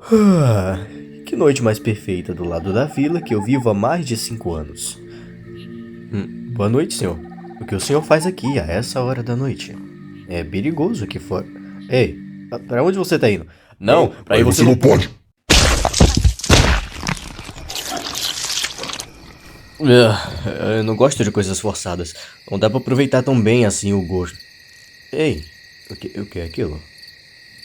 Ah, que noite mais perfeita do lado da vila que eu vivo há mais de 5 anos. Boa noite, senhor. O que o senhor faz aqui a essa hora da noite? É perigoso aqui fora. Ei, pra onde você tá indo? Não, Não, pra aí aí você você não não pode. pode. Eu não gosto de coisas forçadas. Não dá pra aproveitar tão bem assim o gosto. Ei, o que é aquilo?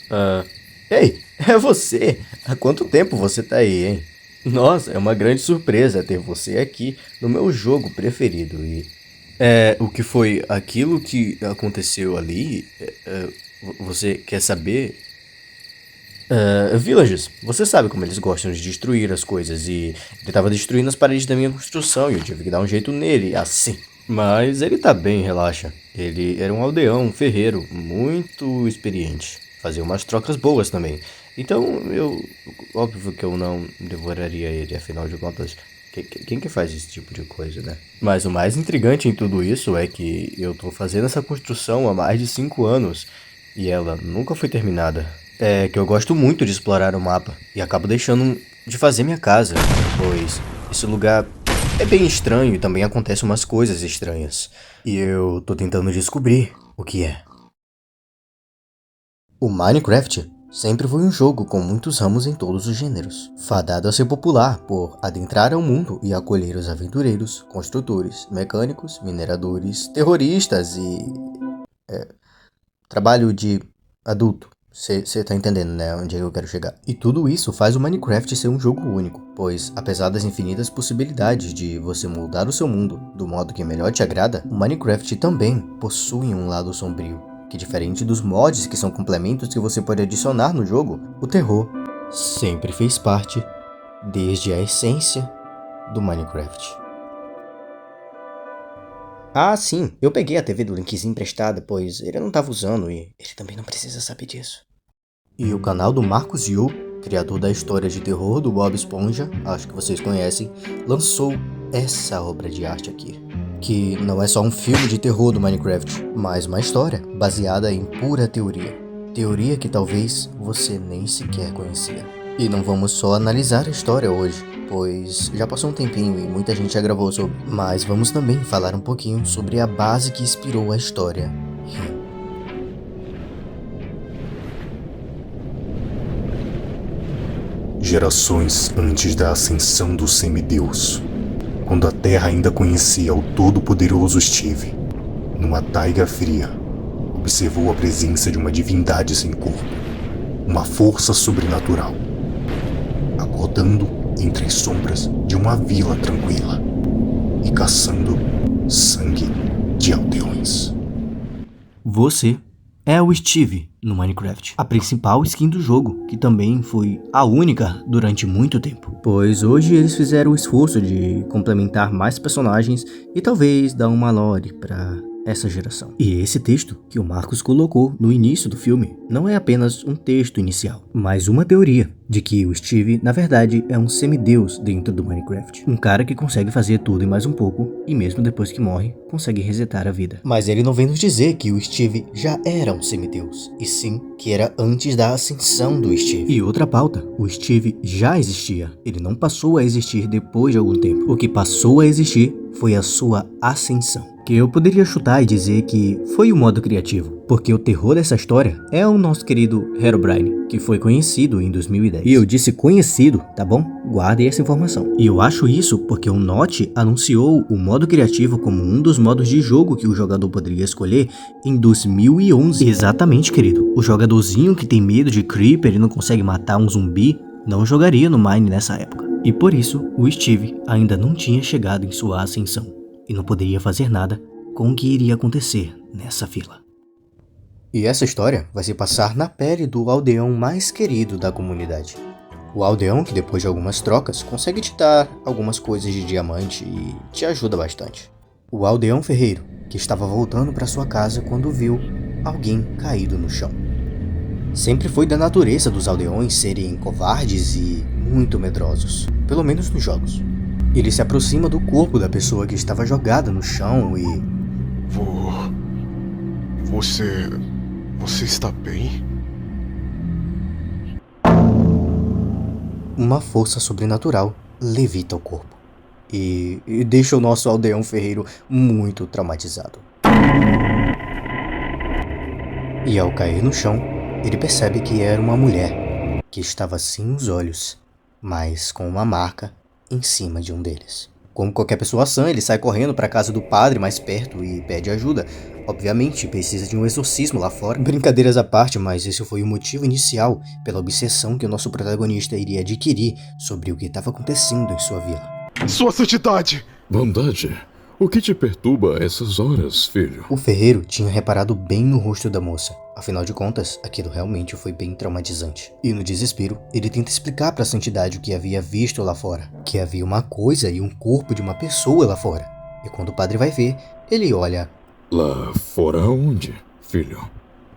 Ah, ei, é você! Há quanto tempo você tá aí, hein? Nossa, é uma grande surpresa ter você aqui no meu jogo preferido e... o que foi aquilo que aconteceu ali? Você quer saber? Villagers, você sabe como eles gostam de destruir as coisas e ele tava destruindo as paredes da minha construção e eu tive que dar um jeito nele, assim. Mas ele tá bem, relaxa. Ele era um aldeão, um ferreiro, muito experiente. Fazia umas trocas boas também. Então eu. Óbvio que eu não devoraria ele, afinal de contas. Quem que faz esse tipo de coisa, né? Mas o mais intrigante em tudo isso é que eu tô fazendo essa construção há mais de 5 anos e ela nunca foi terminada. É que eu gosto muito de explorar o mapa e acabo deixando de fazer minha casa, pois esse lugar é bem estranho e também acontecem umas coisas estranhas. E eu tô tentando descobrir o que é. O Minecraft sempre foi um jogo com muitos ramos em todos os gêneros, fadado a ser popular por adentrar ao mundo e acolher os aventureiros, construtores, mecânicos, mineradores, terroristas e trabalho de adulto. Você tá entendendo, né? Onde é que eu quero chegar. E tudo isso faz o Minecraft ser um jogo único, pois, apesar das infinitas possibilidades de você moldar o seu mundo do modo que melhor te agrada, o Minecraft também possui um lado sombrio, que diferente dos mods que são complementos que você pode adicionar no jogo, o terror sempre fez parte, desde a essência, do Minecraft. Ah, sim, eu peguei a TV do Linkzinho emprestada, pois ele não tava usando e ele também não precisa saber disso. E o canal do Marcos Yu, criador da história de terror do Bob Esponja, acho que vocês conhecem, lançou essa obra de arte aqui. Que não é só um filme de terror do Minecraft, mas uma história baseada em pura teoria. Teoria que talvez você nem sequer conhecia. E não vamos só analisar a história hoje, pois já passou um tempinho e muita gente já gravou sobre, mas vamos também falar um pouquinho sobre a base que inspirou a história. Gerações antes da ascensão do semideus, quando a Terra ainda conhecia o todo-poderoso Steve, numa taiga fria, observou a presença de uma divindade sem corpo, uma força sobrenatural, acordando entre as sombras de uma vila tranquila e caçando sangue de aldeões. Você é o Steve no Minecraft, a principal skin do jogo, que também foi a única durante muito tempo. Pois hoje eles fizeram o esforço de complementar mais personagens e talvez dar uma lore pra essa geração. E esse texto que o Marcos colocou no início do filme não é apenas um texto inicial, mas uma teoria de que o Steve, na verdade, é um semideus dentro do Minecraft. Um cara que consegue fazer tudo e mais um pouco, e mesmo depois que morre, consegue resetar a vida. Mas ele não vem nos dizer que o Steve já era um semideus, e sim que era antes da ascensão do Steve. E outra pauta, o Steve já existia, ele não passou a existir depois de algum tempo. O que passou a existir foi a sua ascensão. Que eu poderia chutar e dizer que foi o modo criativo, porque o terror dessa história é o nosso querido Herobrine, que foi conhecido em 2010. E eu disse conhecido, tá bom? Guardem essa informação. E eu acho isso porque o Notch anunciou o modo criativo como um dos modos de jogo que o jogador poderia escolher em 2011. Exatamente, querido. O jogadorzinho que tem medo de Creeper e não consegue matar um zumbi não jogaria no Mine nessa época. E por isso, o Steve ainda não tinha chegado em sua ascensão e não poderia fazer nada com o que iria acontecer nessa fila. E essa história vai se passar na pele do aldeão mais querido da comunidade. O aldeão que depois de algumas trocas consegue te dar algumas coisas de diamante e te ajuda bastante. O aldeão ferreiro que estava voltando para sua casa quando viu alguém caído no chão. Sempre foi da natureza dos aldeões serem covardes e muito medrosos, pelo menos nos jogos. Ele se aproxima do corpo da pessoa que estava jogada no chão e... Você... Você está bem? uma força sobrenatural levita o corpo e deixa o nosso aldeão ferreiro muito traumatizado. E ao cair no chão, ele percebe que era uma mulher que estava sem os olhos, mas com uma marca em cima de um deles. Como qualquer pessoa sã, ele sai correndo para a casa do padre mais perto e pede ajuda. Obviamente, precisa de um exorcismo lá fora. Brincadeiras à parte, mas esse foi o motivo inicial pela obsessão que o nosso protagonista iria adquirir sobre o que estava acontecendo em sua vila. Sua santidade! Bondade, o que te perturba a essas horas, filho? O ferreiro tinha reparado bem no rosto da moça. Afinal de contas, aquilo realmente foi bem traumatizante. E no desespero, ele tenta explicar para a santidade o que havia visto lá fora. Que havia uma coisa e um corpo de uma pessoa lá fora. E quando o padre vai ver, ele olha... Lá fora onde, filho?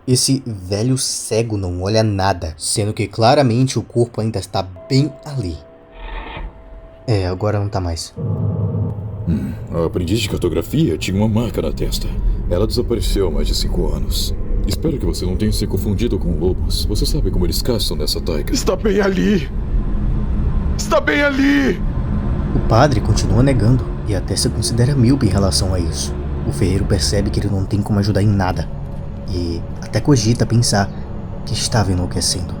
Esse velho cego não olha nada, sendo que claramente o corpo ainda está bem ali. Agora não tá mais. A aprendiz de cartografia tinha uma marca na testa. Ela desapareceu há mais de 5 anos. Espero que você não tenha se confundido com lobos. Você sabe como eles caçam nessa taiga. Está bem ali! Está bem ali! O padre continua negando e até se considera míope em relação a isso. O ferreiro percebe que ele não tem como ajudar em nada e até cogita pensar que estava enlouquecendo.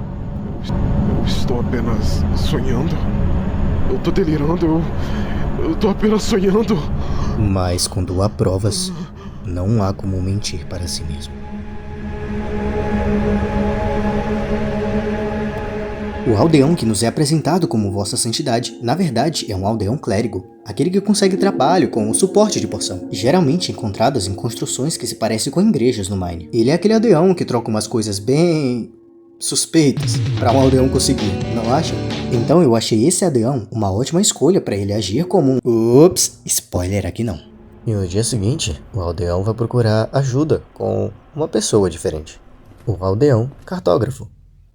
Eu estou apenas sonhando. Eu tô delirando. Eu tô apenas sonhando. Mas quando há provas, não há como mentir para si mesmo. O aldeão que nos é apresentado como Vossa Santidade, na verdade, é um aldeão clérigo, aquele que consegue trabalho com o suporte de porção, geralmente encontrados em construções que se parecem com igrejas no Mine. Ele é aquele aldeão que troca umas coisas bem... suspeitas para um aldeão conseguir, não acha? Então eu achei esse aldeão uma ótima escolha para ele agir como um... Ups, spoiler aqui não. E no dia seguinte, o aldeão vai procurar ajuda com uma pessoa diferente. O aldeão cartógrafo.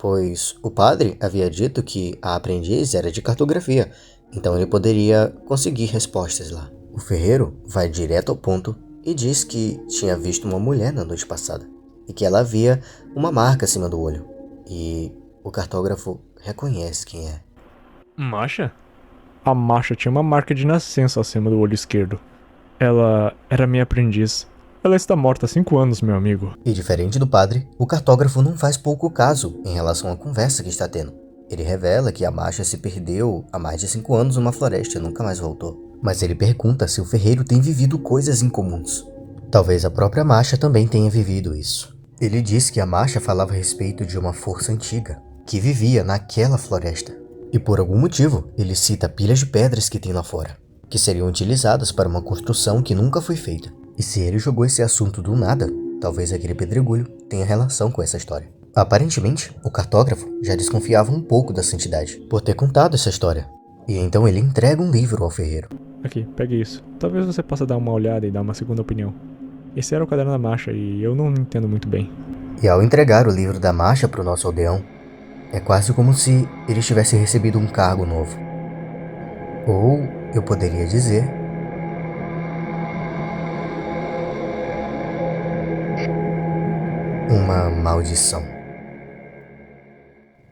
Pois o padre havia dito que a aprendiz era de cartografia, então ele poderia conseguir respostas lá. O ferreiro vai direto ao ponto e diz que tinha visto uma mulher na noite passada, e que ela havia uma marca acima do olho, e o cartógrafo reconhece quem é. Masha? A Masha tinha uma marca de nascença acima do olho esquerdo. Ela era minha aprendiz. Ela está morta há 5 anos, meu amigo. E diferente do padre, o cartógrafo não faz pouco caso em relação à conversa que está tendo. Ele revela que a Masha se perdeu há mais de 5 anos numa floresta e nunca mais voltou. Mas ele pergunta se o ferreiro tem vivido coisas incomuns. Talvez a própria Masha também tenha vivido isso. Ele diz que a Masha falava a respeito de uma força antiga, que vivia naquela floresta. E por algum motivo, ele cita pilhas de pedras que tem lá fora, que seriam utilizadas para uma construção que nunca foi feita. E se ele jogou esse assunto do nada, talvez aquele pedregulho tenha relação com essa história. Aparentemente, o cartógrafo já desconfiava um pouco da santidade por ter contado essa história. E então ele entrega um livro ao ferreiro. Aqui, pegue isso. Talvez você possa dar uma olhada e dar uma segunda opinião. Esse era o caderno da Masha e eu não entendo muito bem. E ao entregar o livro da Masha para o nosso aldeão, é quase como se ele tivesse recebido um cargo novo. Ou eu poderia dizer... uma maldição.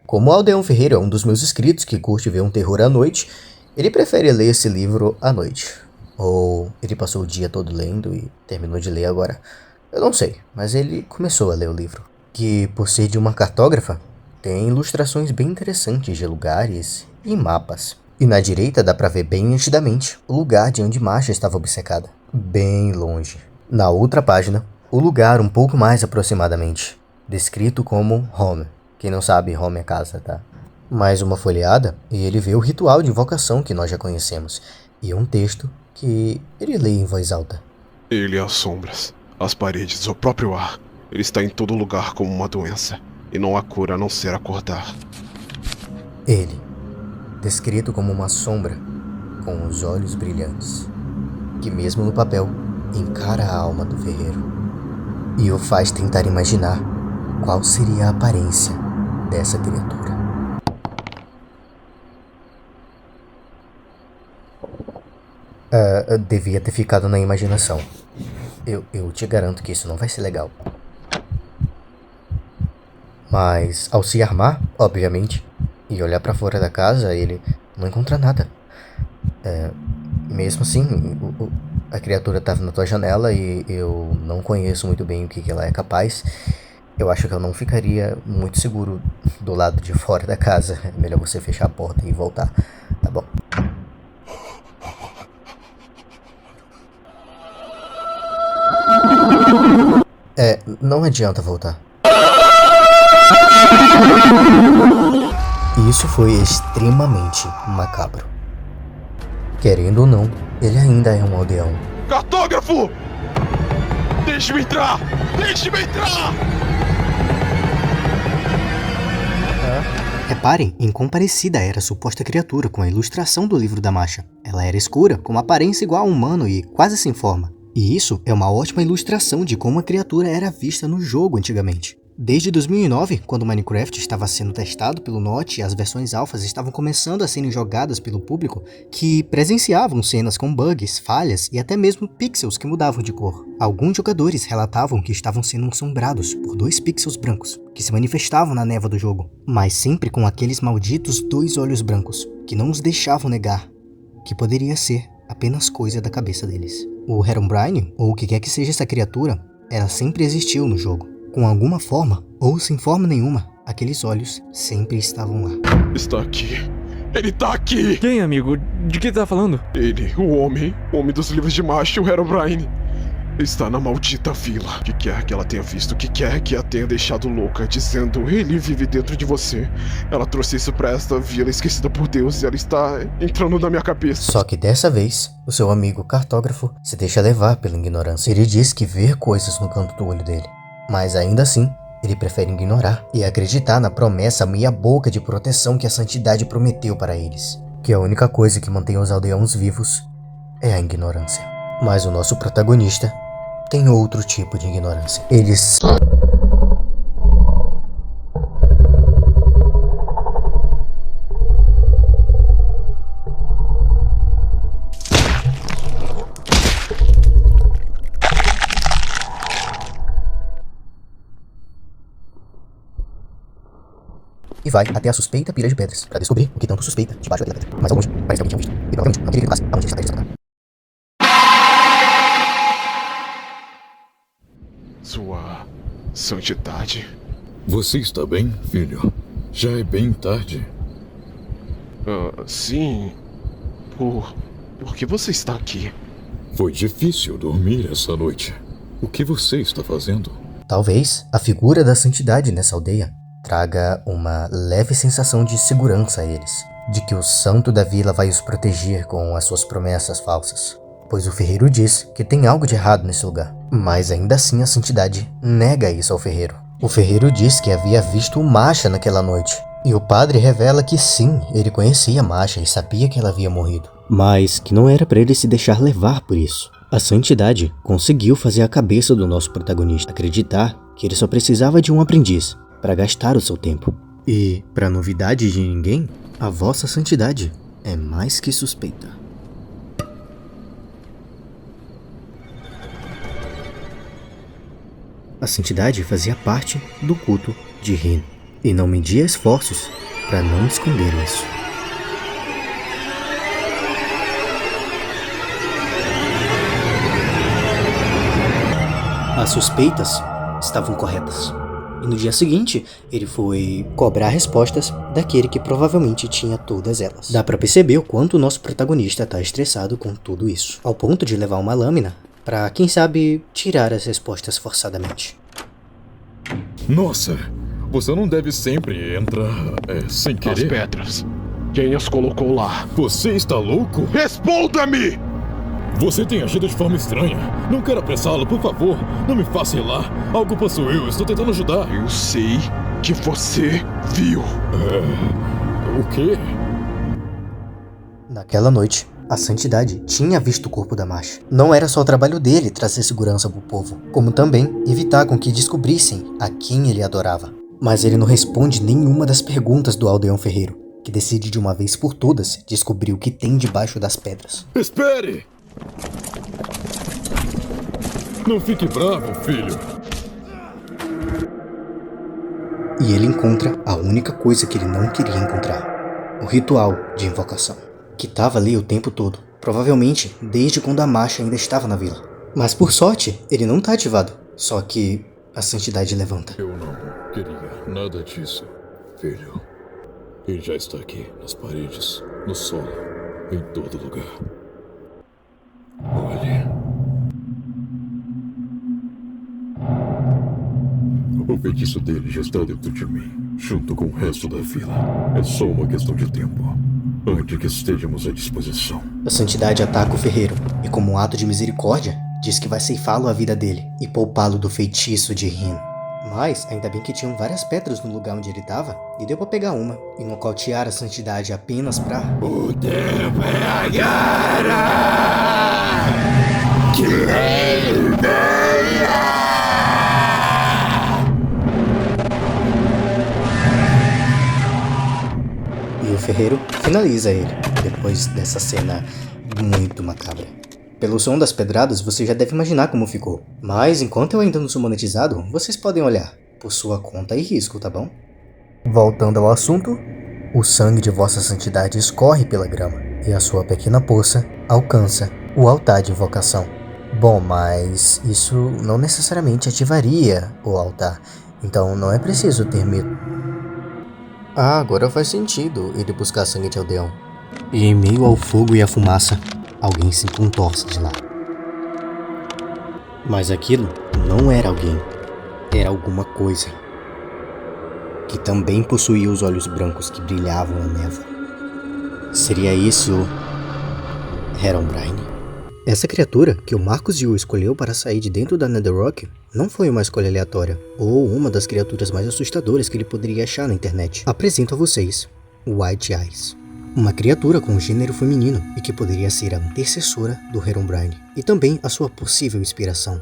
Como o Aldeão Ferreiro é um dos meus inscritos que curte ver um terror à noite, ele prefere ler esse livro à noite. Ou ele passou o dia todo lendo e terminou de ler agora. Eu não sei, mas ele começou a ler o livro. Que, por ser de uma cartógrafa, tem ilustrações bem interessantes de lugares e mapas. E na direita dá pra ver bem nitidamente o lugar de onde Masha estava obcecada. Bem longe. Na outra página, o lugar um pouco mais aproximadamente, descrito como home. Quem não sabe, home é casa, tá? Mais uma folheada e ele vê o ritual de invocação que nós já conhecemos. E um texto que ele lê em voz alta. Ele é as sombras, as paredes, o próprio ar. Ele está em todo lugar como uma doença. E não há cura a não ser acordar. Ele, descrito como uma sombra, com os olhos brilhantes, que mesmo no papel, encara a alma do ferreiro. E o faz tentar imaginar qual seria a aparência dessa criatura. Devia ter ficado na imaginação. Eu te garanto que isso não vai ser legal. Mas, ao se armar, obviamente, e olhar pra fora da casa, ele não encontra nada. Mesmo assim, a criatura estava na tua janela e eu não conheço muito bem o que ela é capaz. Eu acho que eu não ficaria muito seguro do lado de fora da casa. É melhor você fechar a porta e voltar, tá bom? Não adianta voltar. Isso foi extremamente macabro. Querendo ou não, ele ainda é um aldeão. Cartógrafo! Deixe-me entrar! Deixe-me entrar! Reparem em quão parecida era a suposta criatura com a ilustração do livro da Masha. Ela era escura, com uma aparência igual a um humano e quase sem forma. E isso é uma ótima ilustração de como a criatura era vista no jogo antigamente. Desde 2009, quando Minecraft estava sendo testado pelo Notch e as versões alfas estavam começando a serem jogadas pelo público, que presenciavam cenas com bugs, falhas e até mesmo pixels que mudavam de cor. Alguns jogadores relatavam que estavam sendo assombrados por 2 pixels brancos, que se manifestavam na névoa do jogo, mas sempre com aqueles malditos 2 olhos brancos, que não os deixavam negar que poderia ser apenas coisa da cabeça deles. O Herobrine, ou o que quer que seja essa criatura, ela sempre existiu no jogo. Com alguma forma, ou sem forma nenhuma, aqueles olhos sempre estavam lá. Está aqui. Ele tá aqui! Quem, amigo? De que tá falando? Ele, o homem dos livros de Masha, o Herobrine. Está na maldita vila. O que quer que ela tenha visto, o que quer que a tenha deixado louca, dizendo, ele vive dentro de você. Ela trouxe isso pra esta vila esquecida por Deus e ela está entrando na minha cabeça. Só que dessa vez, o seu amigo cartógrafo se deixa levar pela ignorância. Ele diz que vê coisas no canto do olho dele. Mas ainda assim, ele prefere ignorar e acreditar na promessa meia-boca de proteção que a santidade prometeu para eles. Que a única coisa que mantém os aldeões vivos é a ignorância. Mas o nosso protagonista tem outro tipo de ignorância. Eles... e vai até a suspeita pilha de pedras, pra descobrir o que tanto suspeita debaixo daquela pedra. Mas alguns parece que alguém tinha visto, e provavelmente não queria que ele aonde ele está. Sua santidade. Você está bem, filho? Já é bem tarde. Sim. Por que você está aqui? Foi difícil dormir essa noite. O que você está fazendo? Talvez a figura da santidade nessa aldeia traga uma leve sensação de segurança a eles, de que o santo da vila vai os proteger com as suas promessas falsas, pois o ferreiro diz que tem algo de errado nesse lugar, mas ainda assim a santidade nega isso ao ferreiro. O ferreiro diz que havia visto o Masha naquela noite, e o padre revela que sim, ele conhecia Masha e sabia que ela havia morrido, mas que não era para ele se deixar levar por isso. A santidade conseguiu fazer a cabeça do nosso protagonista acreditar que ele só precisava de um aprendiz para gastar o seu tempo. E, para novidade de ninguém, a vossa santidade é mais que suspeita. A santidade fazia parte do culto de Rin, e não media esforços para não esconder isso. As suspeitas estavam corretas. E no dia seguinte, ele foi cobrar respostas daquele que provavelmente tinha todas elas. Dá pra perceber o quanto o nosso protagonista tá estressado com tudo isso, ao ponto de levar uma lâmina pra, quem sabe, tirar as respostas forçadamente. Nossa, você não deve sempre entrar sem As querer. pedras. Quem as colocou lá? Você está louco? Responda-me! Você tem agido de forma estranha. Não quero apressá-lo, por favor. Não me faça ir lá. Algo possuiu, estou tentando ajudar. Eu sei que você viu. O quê? Naquela noite, a santidade tinha visto o corpo da Masha. Não era só o trabalho dele trazer segurança pro povo, como também evitar com que descobrissem a quem ele adorava. Mas ele não responde nenhuma das perguntas do aldeão ferreiro, que decide de uma vez por todas descobrir o que tem debaixo das pedras. Espere! Não fique bravo, filho. E ele encontra a única coisa que ele não queria encontrar: o ritual de invocação, que estava ali o tempo todo, provavelmente desde quando a marcha ainda estava na vila. Mas por sorte, ele não está ativado, só que a santidade levanta. Eu não queria nada disso, filho. Ele já está aqui, nas paredes, no solo, em todo lugar. Olhe. O feitiço dele já está dentro de mim, junto com o resto da vila. É só uma questão de tempo, antes que estejamos à disposição. A santidade ataca o ferreiro, e como um ato de misericórdia, diz que vai ceifá-lo a vida dele e poupá-lo do feitiço de Rin. Mas, ainda bem que tinham várias pedras no lugar onde ele estava, e deu pra pegar uma e nocautear a santidade apenas pra... O tempo é agora! Que ele venha! E o ferreiro finaliza ele, depois dessa cena muito macabra. Pelo som das pedradas, você já deve imaginar como ficou. Mas, enquanto eu ainda não sou monetizado, vocês podem olhar, por sua conta e risco, tá bom? Voltando ao assunto, o sangue de vossa santidade escorre pela grama, e a sua pequena poça alcança o altar de invocação. Bom, mas isso não necessariamente ativaria o altar, então não é preciso ter medo. Ah, agora faz sentido ele buscar sangue de aldeão. E em meio ao fogo e à fumaça, alguém se contorce de lá. Mas aquilo não era alguém, era alguma coisa, que também possuía os olhos brancos que brilhavam na névoa. Seria isso Herobrine? Essa criatura que o Marcus Yu escolheu para sair de dentro da Netherrock não foi uma escolha aleatória, ou uma das criaturas mais assustadoras que ele poderia achar na internet. Apresento a vocês White Eyes. Uma criatura com gênero feminino e que poderia ser a antecessora do Herobrine, e também a sua possível inspiração.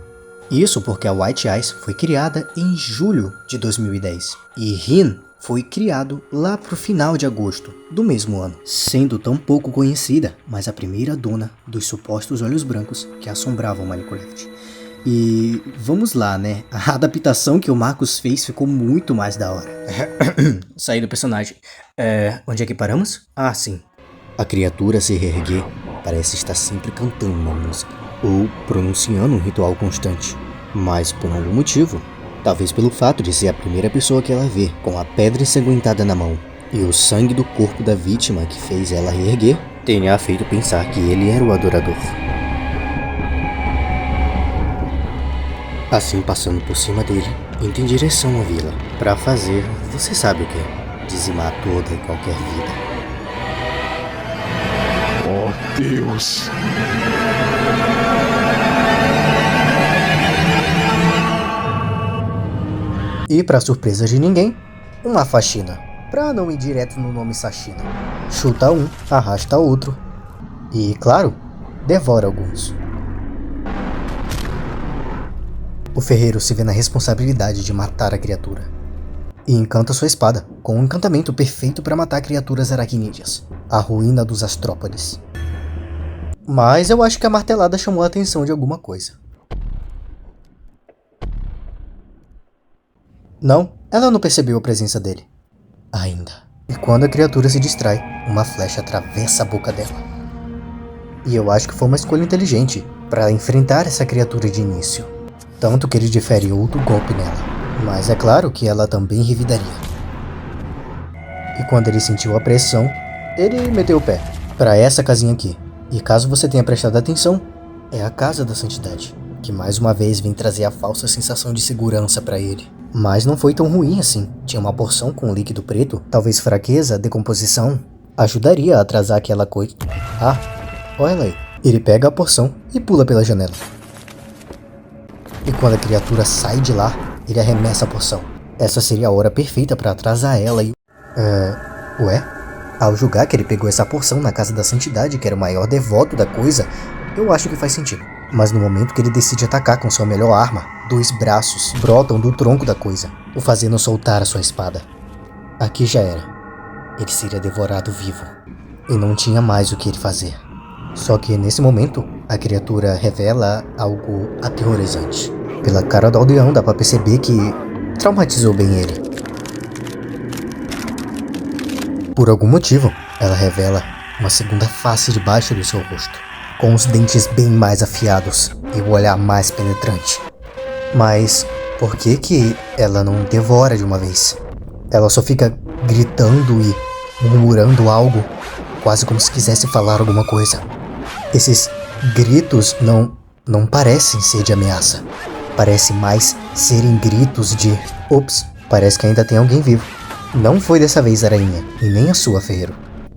Isso porque a White Eyes foi criada em julho de 2010, e Rin foi criado lá pro final de agosto do mesmo ano, sendo tão pouco conhecida, mas a primeira dona dos supostos olhos brancos que assombravam Minecraft. E vamos lá, né? A adaptação que o Marcus fez ficou muito mais da hora. Saí do personagem. Onde é que paramos? Ah, sim. A criatura se reerguer parece estar sempre cantando uma música, ou pronunciando um ritual constante. Mas por algum motivo, talvez pelo fato de ser a primeira pessoa que ela vê com a pedra ensanguentada na mão, e o sangue do corpo da vítima que fez ela reerguer, tenha feito pensar que ele era o adorador. Assim, passando por cima dele, indo em direção à vila, para fazer, você sabe o que? Dizimar toda e qualquer vida. Oh, Deus! E para surpresa de ninguém, uma faxina. Pra não ir direto no nome Sashina. Chuta um, arrasta outro. E, claro, devora alguns. O ferreiro se vê na responsabilidade de matar a criatura. E encanta sua espada, com um encantamento perfeito para matar criaturas aracnídeas. A ruína dos astrópodes. Mas eu acho que a martelada chamou a atenção de alguma coisa. Não, ela não percebeu a presença dele. Ainda. E quando a criatura se distrai, uma flecha atravessa a boca dela. E eu acho que foi uma escolha inteligente para enfrentar essa criatura de início. Tanto que ele difere outro golpe nela. Mas é claro que ela também revidaria. E quando ele sentiu a pressão, ele meteu o pé para essa casinha aqui. E caso você tenha prestado atenção, é a Casa da Santidade, que mais uma vez vem trazer a falsa sensação de segurança para ele. Mas não foi tão ruim assim. Tinha uma porção com líquido preto, talvez fraqueza, decomposição. Ajudaria a atrasar aquela coisa. Ah, olha aí. Ele pega a porção e pula pela janela. E quando a criatura sai de lá, ele arremessa a porção. Essa seria a hora perfeita para atrasar ela e... Ué? Ao julgar que ele pegou essa porção na Casa da Santidade, que era o maior devoto da coisa, eu acho que faz sentido. Mas no momento que ele decide atacar com sua melhor arma, 2 braços brotam do tronco da coisa, o fazendo soltar a sua espada. Aqui já era. Ele seria devorado vivo. E não tinha mais o que ele fazer. Só que nesse momento, a criatura revela algo aterrorizante. Pela cara do aldeão dá pra perceber que traumatizou bem ele. Por algum motivo, ela revela uma segunda face debaixo do seu rosto, com os dentes bem mais afiados e o olhar mais penetrante. Mas por que ela não devora de uma vez? Ela só fica gritando e murmurando algo, quase como se quisesse falar alguma coisa. Esses gritos não parecem ser de ameaça. Parece mais serem gritos de "Ops, parece que ainda tem alguém vivo". Não foi dessa vez a rainha, e nem a sua, Ferreiro.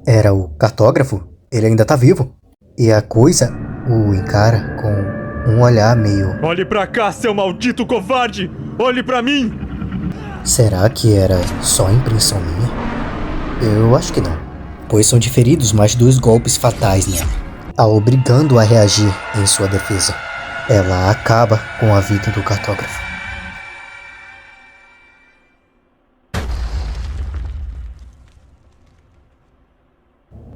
Era o cartógrafo. Ele ainda tá vivo. E a coisa o encara com um olhar meio... Olhe pra cá, seu maldito covarde! Olhe pra mim! Será que era só impressão minha? Eu acho que não, pois são diferidos mais 2 golpes fatais nela, a obrigando a reagir em sua defesa. Ela acaba com a vida do cartógrafo.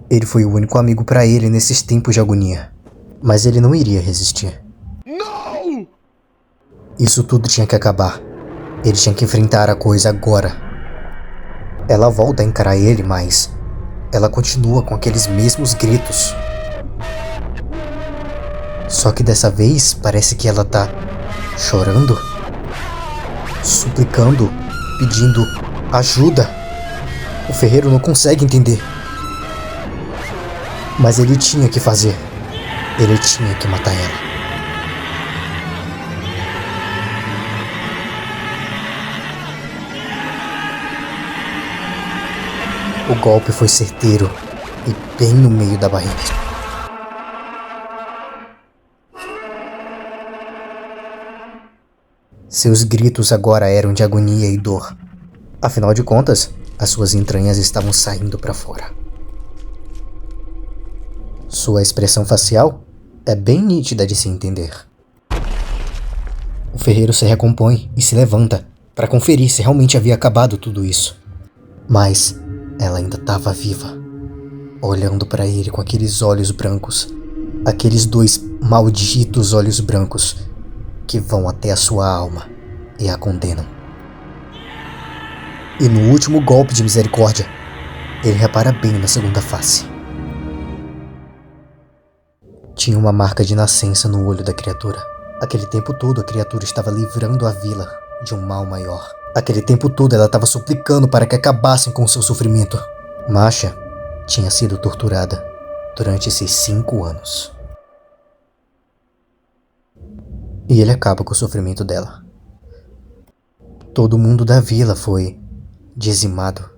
Ele foi o único amigo para ele nesses tempos de agonia, mas ele não iria resistir. Não! Isso tudo tinha que acabar. Ele tinha que enfrentar a coisa agora. Ela volta a encarar ele, mas ela continua com aqueles mesmos gritos. Só que dessa vez parece que ela tá chorando, suplicando, pedindo ajuda. O ferreiro não consegue entender. Mas ele tinha que fazer. Ele tinha que matar ela. O golpe foi certeiro e bem no meio da barriga. Seus gritos agora eram de agonia e dor. Afinal de contas, as suas entranhas estavam saindo para fora. Sua expressão facial é bem nítida de se entender. O ferreiro se recompõe e se levanta para conferir se realmente havia acabado tudo isso. Mas ela ainda estava viva, olhando para ele com aqueles olhos brancos, aqueles 2 malditos olhos brancos que vão até a sua alma e a condenam. E no último golpe de misericórdia, ele repara bem na segunda face. Tinha uma marca de nascença no olho da criatura. Aquele tempo todo a criatura estava livrando a vila de um mal maior. Aquele tempo todo ela estava suplicando para que acabassem com seu sofrimento. Masha tinha sido torturada durante esses 5 anos. E ele acaba com o sofrimento dela. Todo mundo da vila foi dizimado.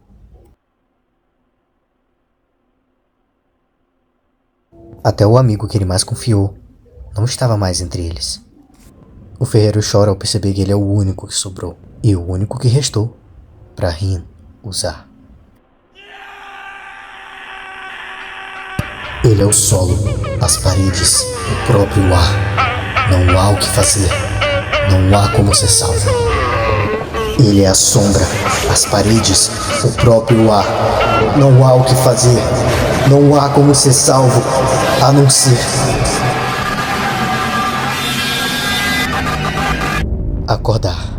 Até o amigo que ele mais confiou não estava mais entre eles. O ferreiro chora ao perceber que ele é o único que sobrou e o único que restou para Rin usar. Ele é o solo, as paredes, o próprio ar. Não há o que fazer, não há como ser salvo. Ele é a sombra, as paredes, o próprio ar. Não há o que fazer, não há como ser salvo, a não ser acordar.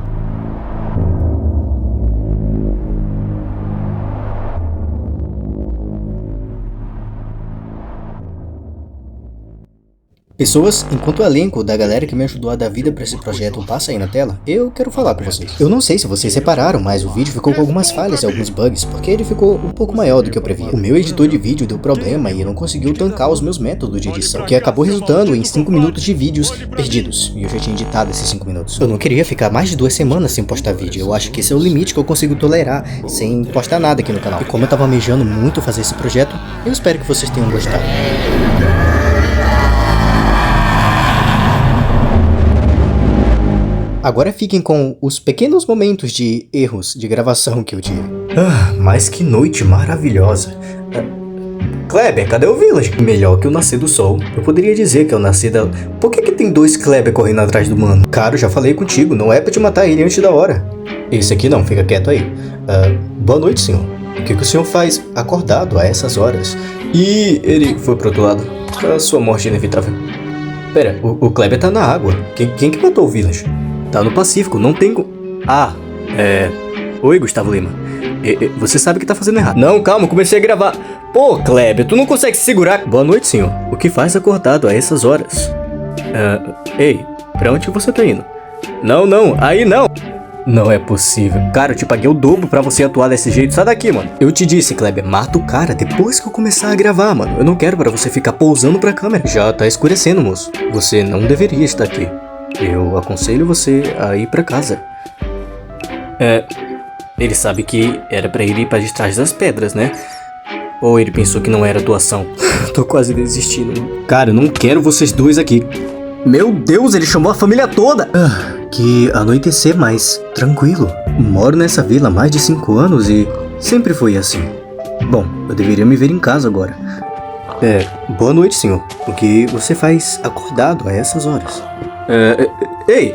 Pessoas, enquanto o elenco da galera que me ajudou a dar vida pra esse projeto passa aí na tela, eu quero falar com vocês. Eu não sei se vocês repararam, mas o vídeo ficou com algumas falhas e alguns bugs, porque ele ficou um pouco maior do que eu previa. O meu editor de vídeo deu problema e não conseguiu tancar os meus métodos de edição, o que acabou resultando em 5 minutos de vídeos perdidos, e eu já tinha editado esses 5 minutos. Eu não queria ficar mais de 2 semanas sem postar vídeo, eu acho que esse é o limite que eu consigo tolerar sem postar nada aqui no canal. E como eu tava almejando muito fazer esse projeto, eu espero que vocês tenham gostado. Agora fiquem com os pequenos momentos de erros de gravação que eu tive. Mas que noite maravilhosa. Kleber, cadê o Village? Melhor que o nascer do sol. Eu poderia dizer que é o nascer da... Por que tem 2 Kleber correndo atrás do mano? Cara, eu já falei contigo, não é pra te matar ele antes da hora. Esse aqui não, fica quieto aí. Boa noite, senhor. O que o senhor faz acordado a essas horas? E ele foi pro outro lado. A sua morte é inevitável. Pera, o Kleber tá na água. Quem que matou o Village? Tá no Pacífico, não tem... Oi, Gustavo Lima. Você sabe que tá fazendo errado. Não, calma, comecei a gravar. Pô, Kleber, tu não consegue se segurar. Boa noite, senhor. O que faz acordado a essas horas? Ei, pra onde você tá indo? Não, aí não. Não é possível. Cara, eu te paguei o dobro pra você atuar desse jeito. Sai daqui, mano. Eu te disse, Kleber, mata o cara depois que eu começar a gravar, mano. Eu não quero pra você ficar pousando pra câmera. Já tá escurecendo, moço. Você não deveria estar aqui. Eu aconselho você a ir pra casa. Ele sabe que era pra ele ir pra trás das pedras, né? Ou ele pensou que não era atuação? Tô quase desistindo, mano. Cara, eu não quero vocês dois aqui. Meu Deus, ele chamou a família toda. Que anoitecer mais tranquilo. Moro nessa vila há mais de 5 anos e sempre foi assim. Bom, eu deveria me ver em casa agora. Boa noite, senhor. O que você faz acordado a essas horas? Ei,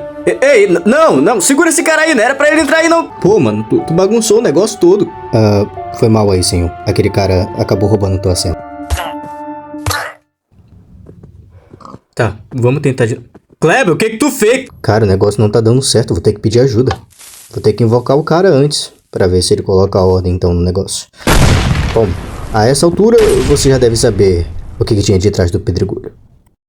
não, segura esse cara aí, não era pra ele entrar aí não. Pô, mano, tu bagunçou o negócio todo. Foi mal aí, senhor. Aquele cara acabou roubando tua cena. Tá, vamos tentar de... Kleber, o que tu fez? Cara, o negócio não tá dando certo, vou ter que pedir ajuda. Vou ter que invocar o cara antes, pra ver se ele coloca a ordem então no negócio. Bom, a essa altura você já deve saber o que tinha de trás do pedregulho.